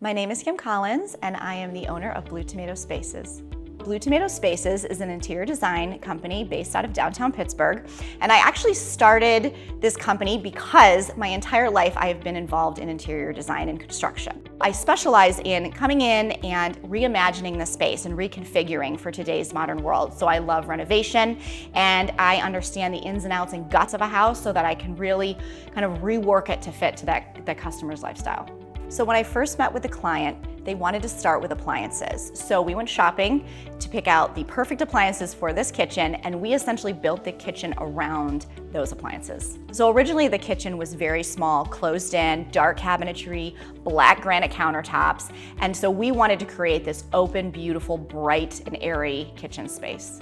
My name is Kim Collins, and I am the owner of Blue Tomato Spaces. Blue Tomato Spaces is an interior design company based out of downtown Pittsburgh, and I actually started this company because my entire life I have been involved in interior design and construction. I specialize in coming in and reimagining the space and reconfiguring for today's modern world. So I love renovation, and I understand the ins and outs and guts of a house so that I can really kind of rework it to fit to the customer's lifestyle. So when I first met with the client, they wanted to start with appliances. So we went shopping to pick out the perfect appliances for this kitchen, and we essentially built the kitchen around those appliances. So originally the kitchen was very small, closed in, dark cabinetry, black granite countertops, and so we wanted to create this open, beautiful, bright, and airy kitchen space.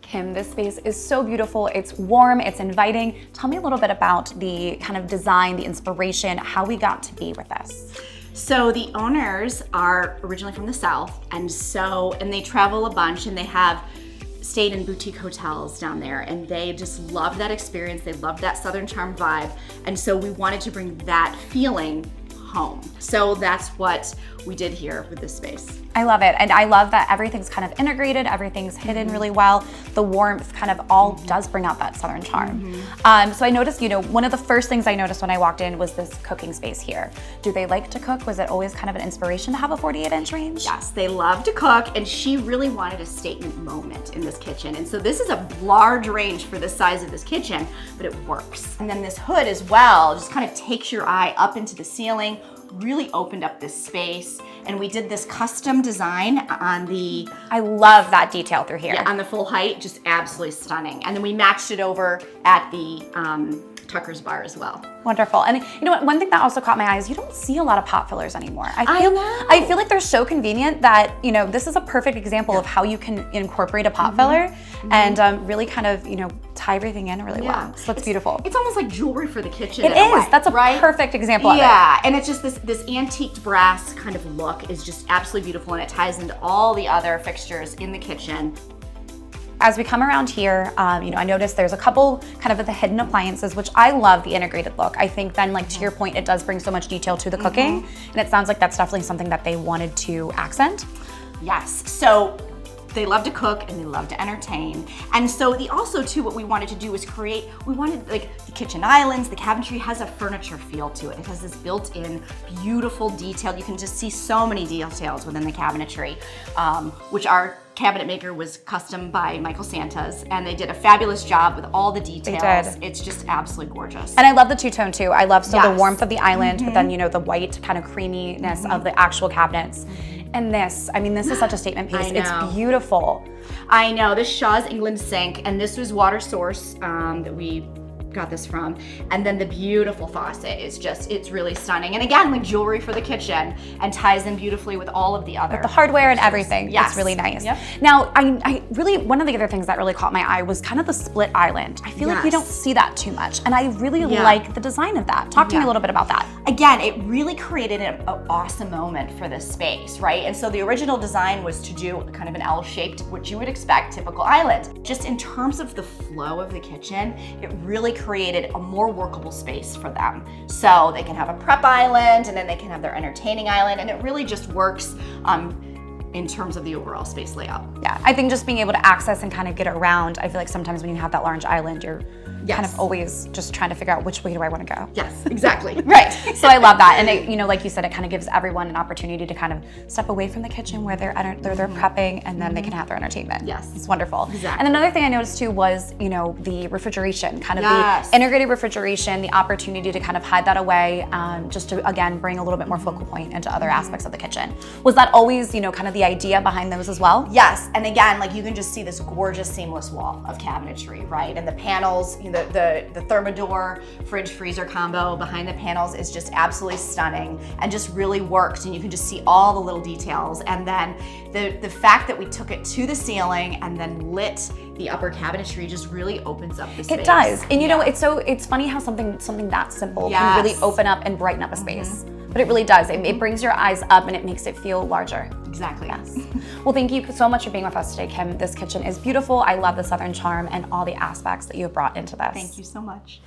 Kim, this space is so beautiful. It's warm, it's inviting. Tell me a little bit about the kind of design, the inspiration, how we got to be with this. So the owners are originally from the South, and they travel a bunch, and they have stayed in boutique hotels down there, and they just loved that experience. They loved that Southern charm vibe, and so we wanted to bring that feeling home. So that's what we did here with this space. I love it, and I love that everything's kind of integrated, everything's hidden really well. The warmth kind of all does bring out that Southern charm. So I noticed, one of the first things I noticed when I walked in was this cooking space here. Do they like to cook? Was it always kind of an inspiration to have a 48-inch range? Yes, they love to cook, and she really wanted a statement moment in this kitchen. And so this is a large range for the size of this kitchen, but it works. And then this hood as well just kind of takes your eye up into the ceiling, really opened up this space, and we did this custom design on the... I love that detail through here. Yeah, on the full height, just absolutely stunning. And then we matched it over at the Tucker's bar as well. Wonderful. And you know what, one thing that also caught my eye is you don't see a lot of pot fillers anymore. I feel like they're so convenient that, this is a perfect example of how you can incorporate a pot filler and really kind of, tie everything in really well. So that's beautiful. It's almost like jewelry for the kitchen. It is. That's a perfect example of it. Yeah, and it's just this antiqued brass kind of look is just absolutely beautiful, and it ties into all the other fixtures in the kitchen. As we come around here, I noticed there's a couple kind of the hidden appliances, which I love the integrated look. I think then, to your point, it does bring so much detail to the cooking, and it sounds like that's definitely something that they wanted to accent. Yes, so they love to cook and they love to entertain. And so also too, what we wanted to do was we wanted like the kitchen islands, the cabinetry has a furniture feel to it. It has this built-in beautiful detail. You can just see so many details within the cabinetry, which our cabinet maker was custom by Michael Santas, and they did a fabulous job with all the details. They did. It's just absolutely gorgeous. And I love the two-tone too. I love the warmth of the island, but then the white kind of creaminess of the actual cabinets. And this is such a statement piece. It's beautiful. I know, this Shaw's England sink, and this was water source that we got this from. And then the beautiful faucet is it's really stunning. And again, like jewelry for the kitchen, and ties in beautifully with all of the other. With the hardware and everything. Yes. It's really nice. Yep. Now, I really, one of the other things that really caught my eye was kind of the split island. I feel like we don't see that too much. And I really like the design of that. Talk to me a little bit about that. Again, it really created an awesome moment for this space, right? And so the original design was to do kind of an L-shaped, which you would expect, typical island. Just in terms of the flow of the kitchen, it really created a more workable space for them. So they can have a prep island, and then they can have their entertaining island, and it really just works in terms of the overall space layout. Yeah, I think just being able to access and kind of get around, I feel like sometimes when you have that large island, you're kind of always just trying to figure out which way do I want to go. Yes, exactly. Right. So I love that. And it, like you said, it kind of gives everyone an opportunity to kind of step away from the kitchen where they're prepping, and then they can have their entertainment. Yes. It's wonderful. Exactly. And another thing I noticed too was, the refrigeration, kind of the integrated refrigeration, the opportunity to kind of hide that away, just to, again, bring a little bit more focal point into other aspects of the kitchen. Was that always, kind of the idea behind those as well? Yes, and again, like you can just see this gorgeous seamless wall of cabinetry, right? And the panels, the Thermador fridge freezer combo behind the panels is just absolutely stunning and just really worked, and you can just see all the little details. And then the fact that we took it to the ceiling and then lit the upper cabinetry just really opens up the space. It does. And it's funny how something that simple can really open up and brighten up a space. But it really does. It brings your eyes up and it makes it feel larger. Exactly. Yes. Well, thank you so much for being with us today, Kim. This kitchen is beautiful. I love the Southern charm and all the aspects that you have brought into this. Thank you so much.